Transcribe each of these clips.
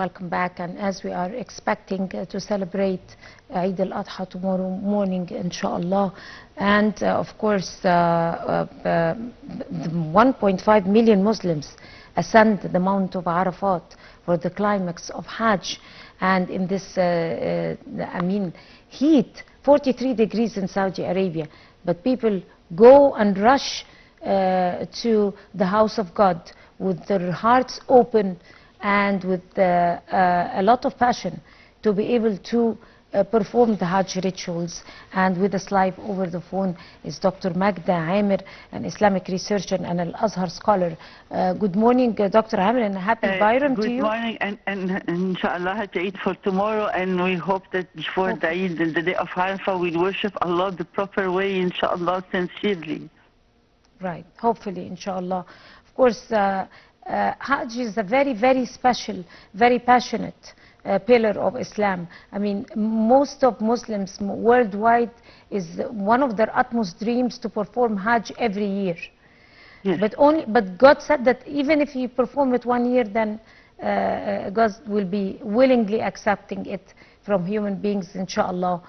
welcome back. And as we are expecting to celebrate Eid al-Adha tomorrow morning, inshallah, and of course, 1.5 million Muslims ascend the Mount of Arafat for the climax of Hajj. And in this, heat, 43 degrees in Saudi Arabia, but people go and rush to the house of God with their hearts open and with a lot of passion to be able to perform the Hajj rituals. And with us live over the phone is Dr. Magda, Amer, an Islamic researcher and an Azhar scholar. Good morning, Dr. Amer, and happy Bayram to you. Good morning, and inshallah Hajj Eid for tomorrow, and we hope that before the Eid, the day of Arafah, we'll worship Allah the proper way, inshallah, sincerely. Right, hopefully, inshallah. Of course, Hajj is a very, very special, very passionate pillar of Islam. I mean, most of Muslims worldwide is one of their utmost dreams to perform Hajj every year. Yes. But God said that even if you perform it 1 year, then God will be willingly accepting it from human beings, inshallah,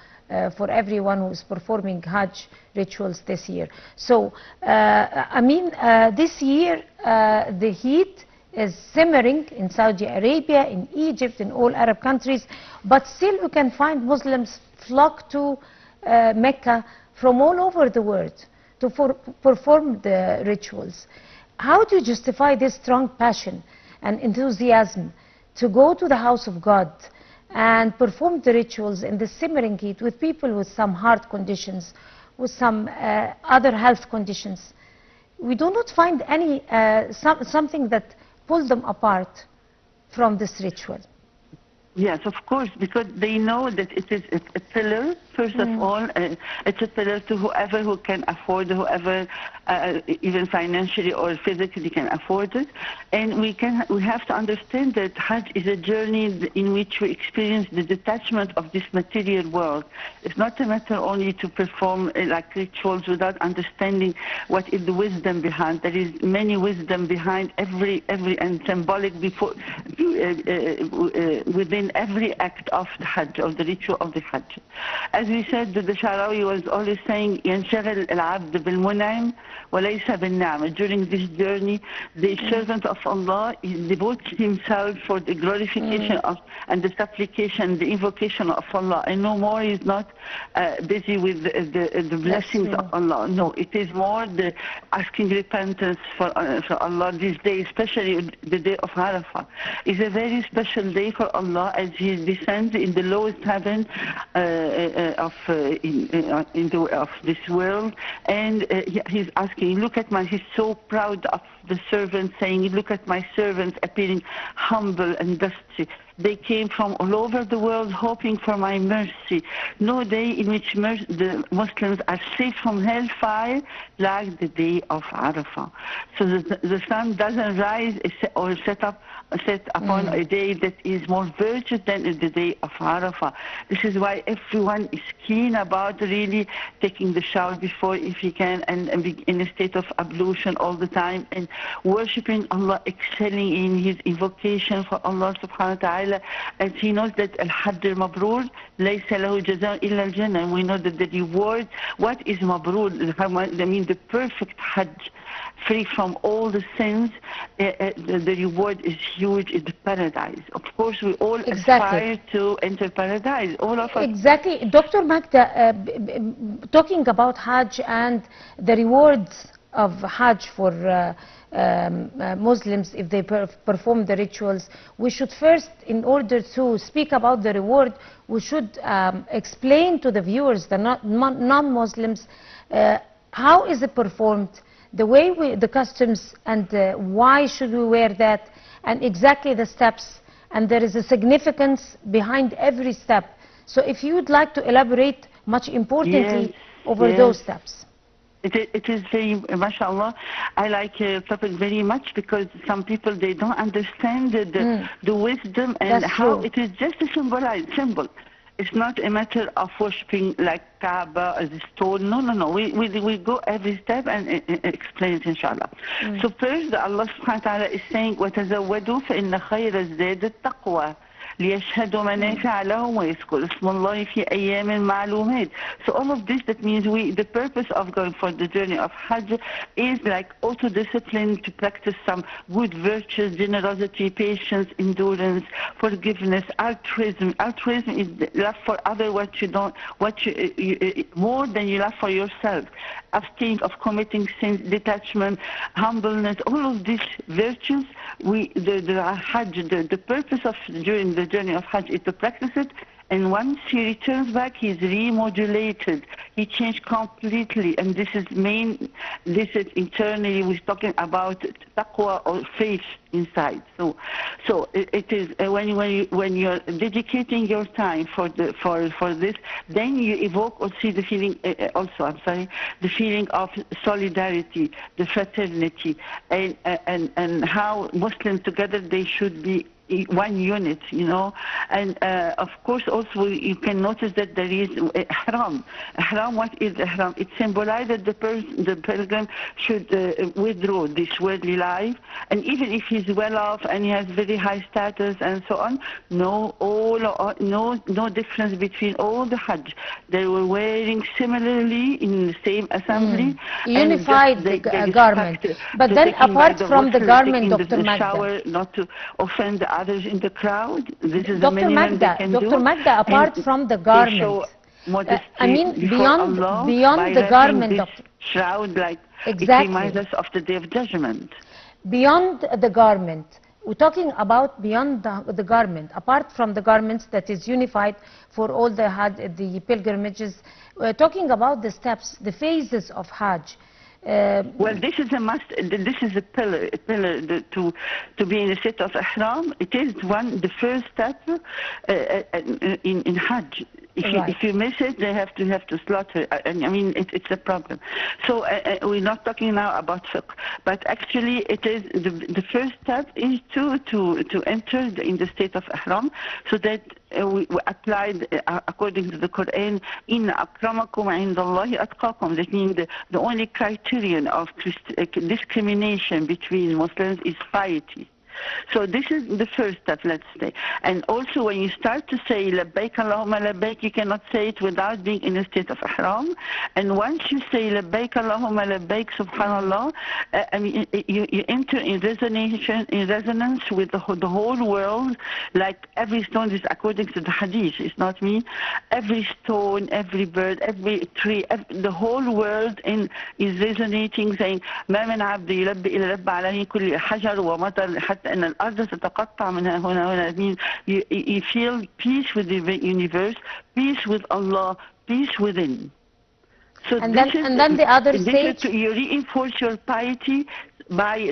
for everyone who is performing Hajj rituals this year. So, this year the heat is simmering in Saudi Arabia, in Egypt, in all Arab countries, but still you can find Muslims flock to Mecca from all over the world to perform the rituals. How do you justify this strong passion and enthusiasm to go to the house of God and perform the rituals in the simmering heat with people with some heart conditions, with some other health conditions? We do not find any something that pulls them apart from this ritual. Yes, of course, because they know that it is a pillar, first of all. It's a pillar to whoever who can afford, whoever even financially or physically can afford it. And we have to understand that Hajj is a journey in which we experience the detachment of this material world. It's not a matter only to perform like rituals without understanding what is the wisdom behind. There is many wisdom behind every and symbolic before within every act of the Hajj, of the ritual of the Hajj. As we said, the Sharawi was always saying, ينشغل العبد بالمنعم وليس بالنعمة. During this journey, the servant of Allah devotes himself for the glorification of and the supplication, the invocation of Allah, and no more is not busy with the blessings of Allah. No, it is more the asking repentance for Allah this day, especially the day of Arafah. It's a very special day for Allah as He descends in the lowest heaven of this world, and He's asking, look at he's so proud of the servants, saying, look at my servants appearing humble and dusty. They came from all over the world hoping for my mercy. No day in which the Muslims are safe from hellfire like the day of Arafah. So the sun doesn't rise or set upon a day that is more virtuous than the day of Arafah. This is why everyone is keen about really taking the shower before if he can, and be in a state of ablution all the time and worshipping Allah, excelling in his invocation for Allah subhanahu wa ta'ala, as he knows that al-Hajj al-Mabrur laysa lahu jaza illa al-Jannah. We know that the reward, what is Mabrur? I mean the perfect Hajj, free from all the sins. The reward is huge in the paradise. Of course, we all aspire to enter paradise, all of us. Exactly. Dr. Magda, talking about Hajj and the rewards of Hajj for Muslims if they perform the rituals, we should first, in order to speak about the reward, we should explain to the viewers, the non-Muslims, how is it performed, the way the customs, and why should we wear that, and exactly the steps, and there is a significance behind every step. So if you would like to elaborate much importantly over those steps. It is very, mashallah, I like your topic very much, because some people, they don't understand the wisdom and how it is just a symbol. It's not a matter of worshipping like Kaaba as a stone. No. We go every step and explain it, inshallah. So first, Allah subhanahu wa ta'ala is saying, وَتَزَوَّدُوا فَإِنَّ خَيْرَ الزَّادِ التَّقْوَى. ليشهدوا منافع لهم ويذكروا اسم الله في أيام معلومات. So all of this, that means the purpose of going for the journey of Hajj is like auto-discipline, to practice some good virtues, generosity, patience, endurance, forgiveness, altruism. Altruism is love for others more than you love for yourself. Abstaining of committing sins, detachment, humbleness, all of these virtues, the purpose of during the journey of Hajj is to practice it. And once he returns back, he's remodulated. He changed completely. And this is internally, we're talking about taqwa or faith inside. So it is when you're dedicating your time for this, then you evoke or see the feeling the feeling of solidarity, the fraternity, and how Muslims together they should be one unit, and of course also you can notice that there is ihram. Ihram, what is ihram? It symbolizes that the pilgrim should withdraw this worldly life, and even if he's well off and he has very high status and so on, no difference between all the Hajj. They were wearing similarly in the same assembly, unified garment. But then apart from the garment, Dr. Magda, shower, not to offend the others in the crowd. This is Dr. Magda, Dr. Magda, apart from the garment, I mean beyond the garment, Doctor. Shroud, like exactly. It reminds us of the Day of Judgment. Beyond the garment, we're talking about beyond the garment, apart from the garments that is unified for all the pilgrimages. We're talking about the steps, the phases of Hajj. Well, this is a must. This is a pillar to be in a state of ihram. It is the first step in Hajj. If you miss it, they have to slaughter. I mean, it's a problem. So we're not talking now about fiqh, but actually, it is the first step is to enter in the state of ihram, so that we applied according to the Quran. In akramakum indallahi atqakum. That means the only criterion of discrimination between Muslims is piety. So this is the first step, let's say. And also when you start to say labbaik Allahumma labbaik, you cannot say it without being in a state of ihram. And once you say labbaik Allahumma labbaik, subhanallah, I mean, you enter in resonance with the whole world, like every stone is according to the hadith, it's not me. Every stone, every bird, every tree, the whole world is resonating, saying ما من عبد يلبي إلا لبى عليه كل حجر ومطر حتى أن الأرض تتقطع منها هنا. It means you feel peace with the universe, peace with Allah, peace within. So and then the other stage, you reinforce your piety by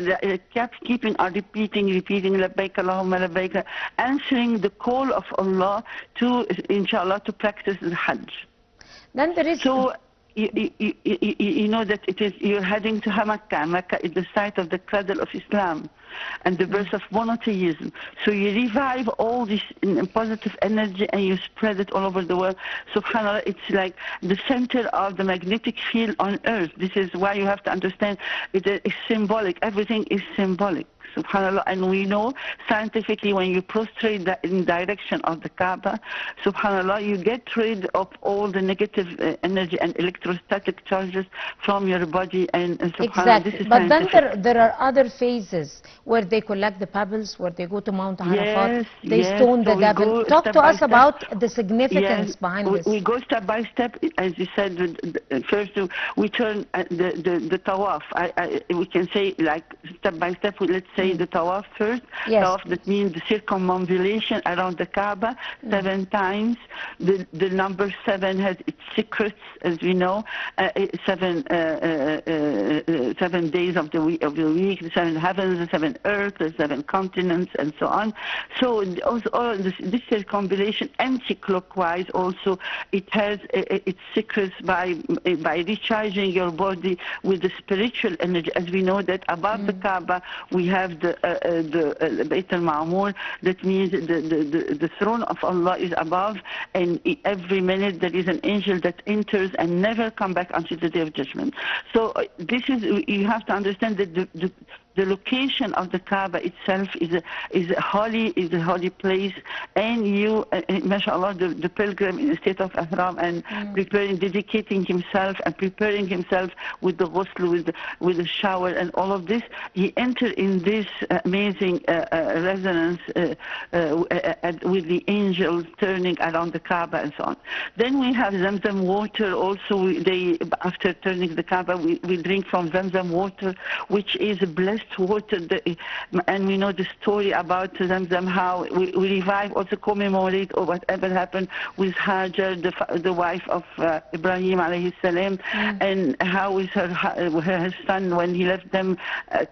keeping or repeating labbaik Allahumma labbaik, answering the call of Allah to, inshallah, to practice the Hajj. Then there is you know that you're heading to Mecca. Mecca is the site of the cradle of Islam and the birth of monotheism. So you revive all this positive energy and you spread it all over the world. SubhanAllah, it's like the center of the magnetic field on earth. This is why you have to understand it is symbolic. Everything is symbolic. Subhanallah, and we know scientifically when you prostrate in direction of the Kaaba, subhanallah, you get rid of all the negative energy and electrostatic charges from your body, and subhanallah, exactly. This is but scientific. Then there are other phases where they collect the pebbles, where they go to Mount Arafat, they stone the devil. Talk to us about the significance behind this. We go step by step, as you said. First, we turn the tawaf. We can say like step by step. Let's say the tawaf first. Yes. Tawaf, that means the circumambulation around the Kaaba 7 times. The number 7 has its secrets, as we know. 7 days of the week, the 7 heavens, the 7 earths, the 7 continents, and so on. So also this circumambulation anti-clockwise also, it has its secrets by recharging your body with the spiritual energy. As we know that above the Kaaba we have the Bayt al-Ma'mur. That means the throne of Allah is above, and every minute there is an angel that enters and never come back until the Day of Judgment. So this is, you have to understand that the location of the Kaaba itself is a holy place, and you, mashallah, the pilgrim in the state of ihram and preparing, dedicating himself and preparing himself with the ghusl, with the shower and all of this, he entered in this amazing resonance with the angels turning around the Kaaba and so on. Then we have Zamzam water also. After turning the Kaaba, we drink from Zamzam water, which is a blessed water. And we know the story about Zamzam, how we revive, also commemorate or whatever happened with Hajar, the wife of Ibrahim alayhi salam, and how is her son, when he left them,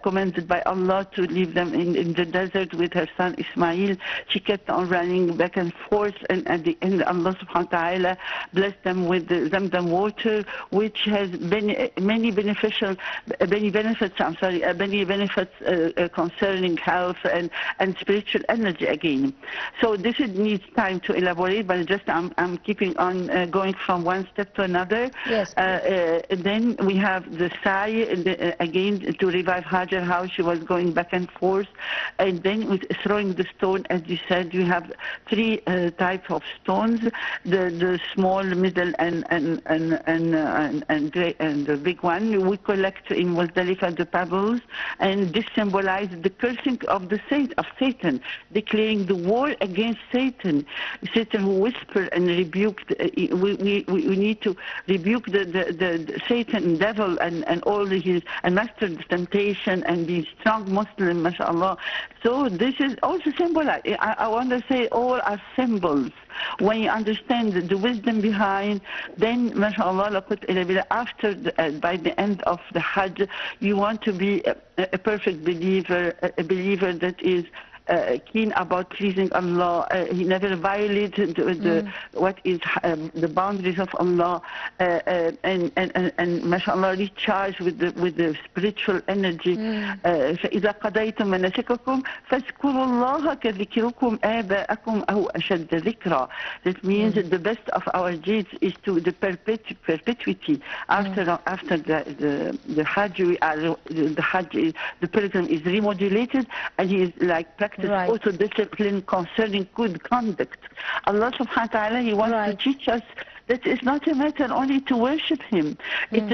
commanded by Allah to leave them in the desert with her son Ismail. She kept on running back and forth, and at the end Allah subhanahu wa ta'ala blessed them with the Zamzam water, which has many benefits concerning health and spiritual energy again. So this needs time to elaborate, but just I'm keeping on going from one step to another. Yes. Then we have the Sa'i, again to revive Hajar, how she was going back and forth, and then with throwing the stone, as you said, you have three types of stones: the small, middle, and the big one. We collect in Muzdalifah the pebbles, and this symbolizes the cursing of Satan, declaring the war against Satan. Satan who whispered and rebuked. We need to rebuke the Satan, devil, and all his, and master the temptation and be strong Muslim, mashallah. So this is also symbolized. I want to say all are symbols. When you understand the wisdom behind, then mashallah, after by the end of the Hajj, you want to be a perfect believer, a believer that is keen about pleasing Allah. He never violated what is the boundaries of Allah, and mashallah recharged with the spiritual energy. فإذا قضيتم مناسككم فاذكروا الله كذكركم آباءكم أو أشد ذكرا. That means that the best of our deeds is to the perpetuity. After the Hajj, the pilgrim is remodulated, and he is like practicing also discipline concerning good conduct. Allah subhanahu wa ta'ala, He wants to teach us that it's not a matter only to worship Him. With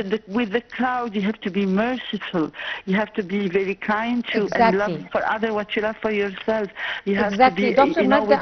the crowd, you have to be merciful. You have to be very kind to and love for others what you love for yourself. You have to be, Dr. Magda,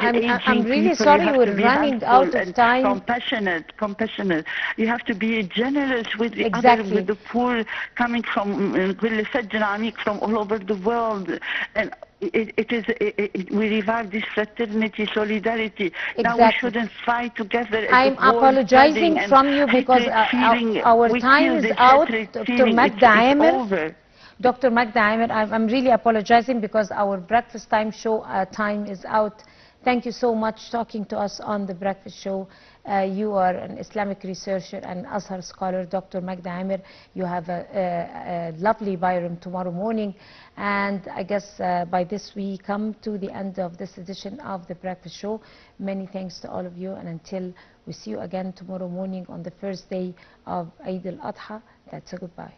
I'm really people, sorry we're running out of time. Compassionate. You have to be generous with the other, with the poor, coming from all over the world. And we revive this fraternity, solidarity. Now we shouldn't fight together. I'm apologizing from you because our time is out. Dr. Magda Amer. Dr. Magda Amer, I'm really apologizing because our breakfast time show time is out. Thank you so much talking to us on the breakfast show. You are an Islamic researcher and Azhar scholar, Dr. Magda Amer. You have a lovely Bayram tomorrow morning. And I guess by this we come to the end of this edition of the breakfast show. Many thanks to all of you. And until we see you again tomorrow morning on the first day of Eid al-Adha, that's a goodbye.